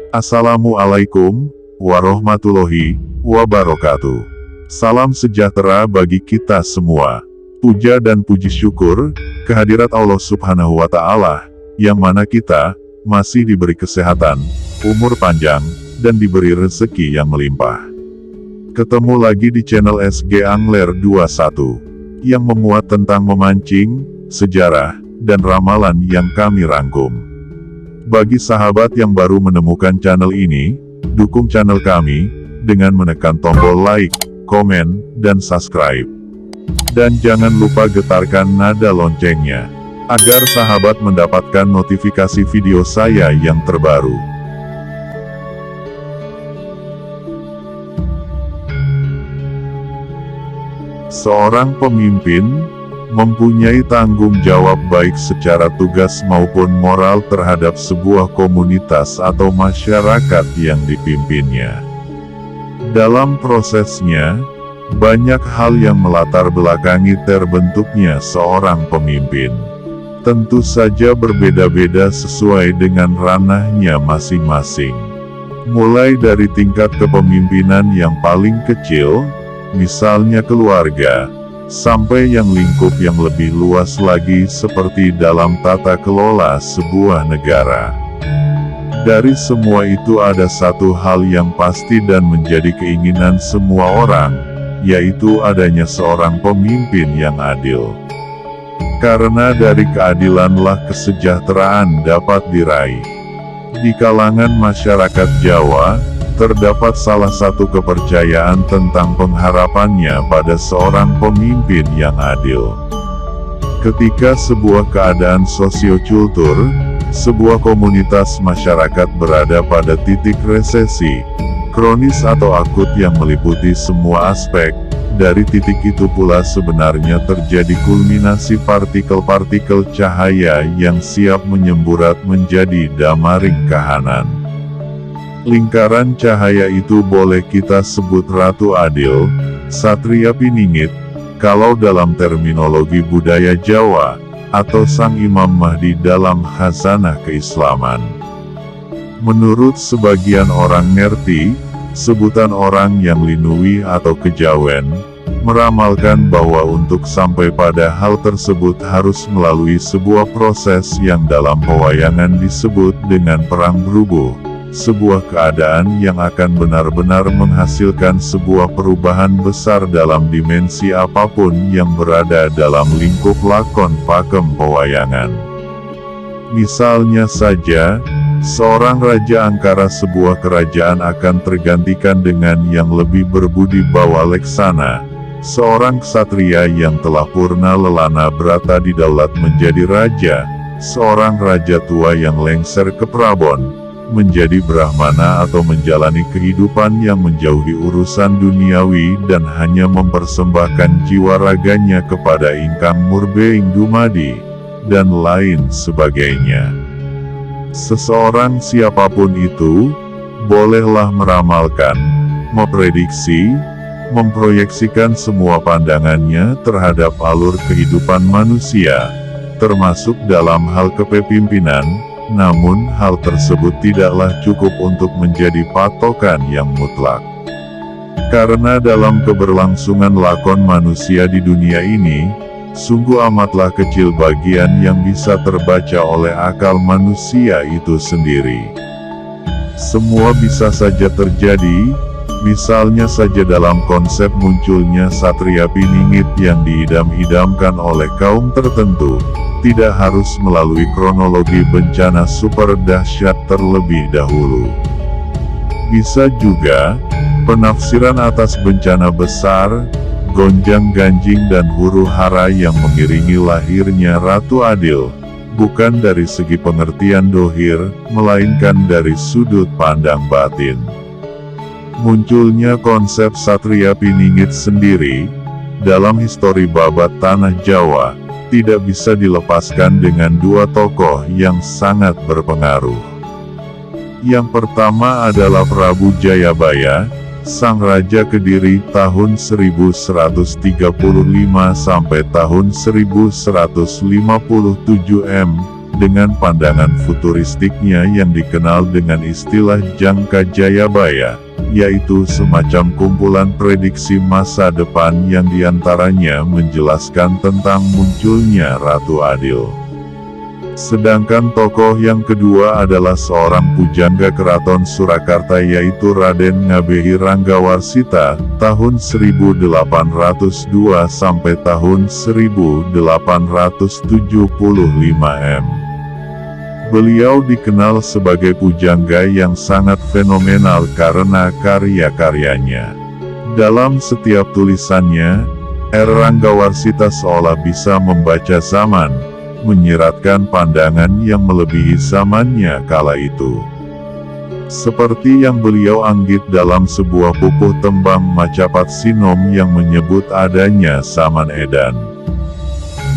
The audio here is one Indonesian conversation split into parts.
Assalamualaikum warahmatullahi wabarakatuh. Salam sejahtera bagi kita semua. Puja dan puji syukur kehadirat Allah Subhanahu wa Ta'ala, yang mana kita masih diberi kesehatan, umur panjang, dan diberi rezeki yang melimpah. Ketemu lagi di channel SG Angler 21 yang memuat tentang memancing, sejarah, dan ramalan yang kami rangkum. Bagi sahabat yang baru menemukan channel ini, dukung channel kami dengan menekan tombol like, komen, dan subscribe. Dan jangan lupa getarkan nada loncengnya, agar sahabat mendapatkan notifikasi video saya yang terbaru. Seorang pemimpin mempunyai tanggung jawab baik secara tugas maupun moral terhadap sebuah komunitas atau masyarakat yang dipimpinnya. Dalam prosesnya, banyak hal yang melatar belakangi terbentuknya seorang pemimpin. Tentu saja berbeda-beda sesuai dengan ranahnya masing-masing. Mulai dari tingkat kepemimpinan yang paling kecil, misalnya keluarga, sampai yang lingkup yang lebih luas lagi seperti dalam tata kelola sebuah negara. Dari semua itu ada satu hal yang pasti dan menjadi keinginan semua orang, yaitu adanya seorang pemimpin yang adil. Karena dari keadilanlah kesejahteraan dapat diraih. Di kalangan masyarakat Jawa, terdapat salah satu kepercayaan tentang pengharapannya pada seorang pemimpin yang adil. Ketika sebuah keadaan sosiokultur, sebuah komunitas masyarakat berada pada titik resesi, kronis atau akut yang meliputi semua aspek, dari titik itu pula sebenarnya terjadi kulminasi partikel-partikel cahaya yang siap menyemburat menjadi damaring kahanan. Lingkaran cahaya itu boleh kita sebut Ratu Adil, Satria Piningit, kalau dalam terminologi budaya Jawa, atau Sang Imam Mahdi dalam khazanah keislaman. Menurut sebagian orang ngerti, sebutan orang yang linui atau kejawen, meramalkan bahwa untuk sampai pada hal tersebut harus melalui sebuah proses yang dalam pewayangan disebut dengan perang berubuh. Sebuah keadaan yang akan benar-benar menghasilkan sebuah perubahan besar dalam dimensi apapun yang berada dalam lingkup lakon pakem pewayangan. Misalnya saja, seorang raja angkara sebuah kerajaan akan tergantikan dengan yang lebih berbudi bawa leksana. Seorang ksatria yang telah purna lelana berata didaulat menjadi raja, seorang raja tua yang lengser ke Prabon, menjadi Brahmana atau menjalani kehidupan yang menjauhi urusan duniawi dan hanya mempersembahkan jiwa raganya kepada Ingkang Murbeing Dumadi, dan lain sebagainya. Seseorang siapapun itu, bolehlah meramalkan, memprediksi, memproyeksikan semua pandangannya terhadap alur kehidupan manusia, termasuk dalam hal kepemimpinan. Namun hal tersebut tidaklah cukup untuk menjadi patokan yang mutlak. Karena dalam keberlangsungan lakon manusia di dunia ini, sungguh amatlah kecil bagian yang bisa terbaca oleh akal manusia itu sendiri. Semua bisa saja terjadi, misalnya saja dalam konsep munculnya Satria Piningit yang diidam-idamkan oleh kaum tertentu. Tidak harus melalui kronologi bencana super dahsyat terlebih dahulu. Bisa juga, penafsiran atas bencana besar, gonjang-ganjing dan huru-hara yang mengiringi lahirnya Ratu Adil, bukan dari segi pengertian dohir, melainkan dari sudut pandang batin. Munculnya konsep Satria Piningit sendiri, dalam histori babat tanah Jawa, tidak bisa dilepaskan dengan dua tokoh yang sangat berpengaruh. Yang pertama adalah Prabu Jayabaya, sang Raja Kediri tahun 1135 sampai tahun 1157 M. dengan pandangan futuristiknya yang dikenal dengan istilah jangka jayabaya, yaitu semacam kumpulan prediksi masa depan yang diantaranya menjelaskan tentang munculnya Ratu Adil. Sedangkan tokoh yang kedua adalah seorang pujangga keraton Surakarta yaitu Raden Ngabehi Ranggawarsita, tahun 1802 sampai tahun 1875 m. Beliau dikenal sebagai pujangga yang sangat fenomenal karena karya-karyanya. Dalam setiap tulisannya, Ranggawarsita seolah bisa membaca zaman, menyiratkan pandangan yang melebihi zamannya kala itu. Seperti yang beliau anggit dalam sebuah pupuh tembang Macapat Sinom yang menyebut adanya zaman edan.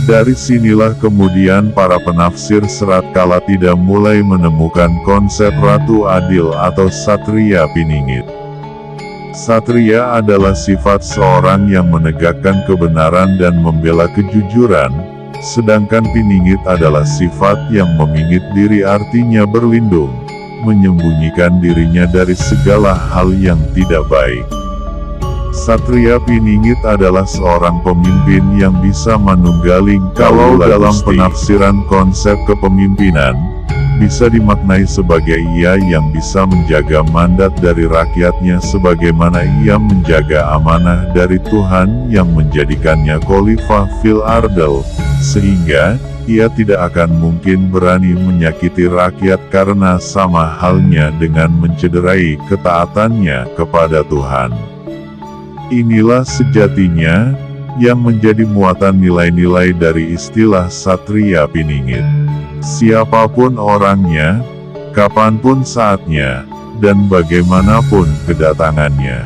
Dari sinilah kemudian para penafsir serat kala tidak mulai menemukan konsep Ratu Adil atau Satria Piningit. Satria adalah sifat seorang yang menegakkan kebenaran dan membela kejujuran, sedangkan Piningit adalah sifat yang memingit diri artinya berlindung, menyembunyikan dirinya dari segala hal yang tidak baik. Satria Piningit adalah seorang pemimpin yang bisa manunggaling kalau dalam penafsiran konsep kepemimpinan, bisa dimaknai sebagai ia yang bisa menjaga mandat dari rakyatnya sebagaimana ia menjaga amanah dari Tuhan yang menjadikannya khalifah fil ardil, sehingga ia tidak akan mungkin berani menyakiti rakyat karena sama halnya dengan mencederai ketaatannya kepada Tuhan. Inilah sejatinya yang menjadi muatan nilai-nilai dari istilah Satria Piningit. Siapapun orangnya, kapanpun saatnya, dan bagaimanapun kedatangannya,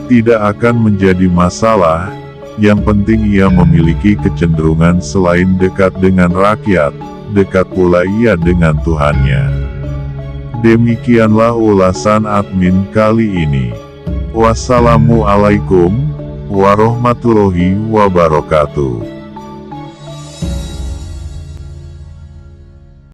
tidak akan menjadi masalah. Yang penting ia memiliki kecenderungan selain dekat dengan rakyat, dekat pula ia dengan Tuhannya. Demikianlah ulasan admin kali ini. Wassalamualaikum warahmatullahi wabarakatuh.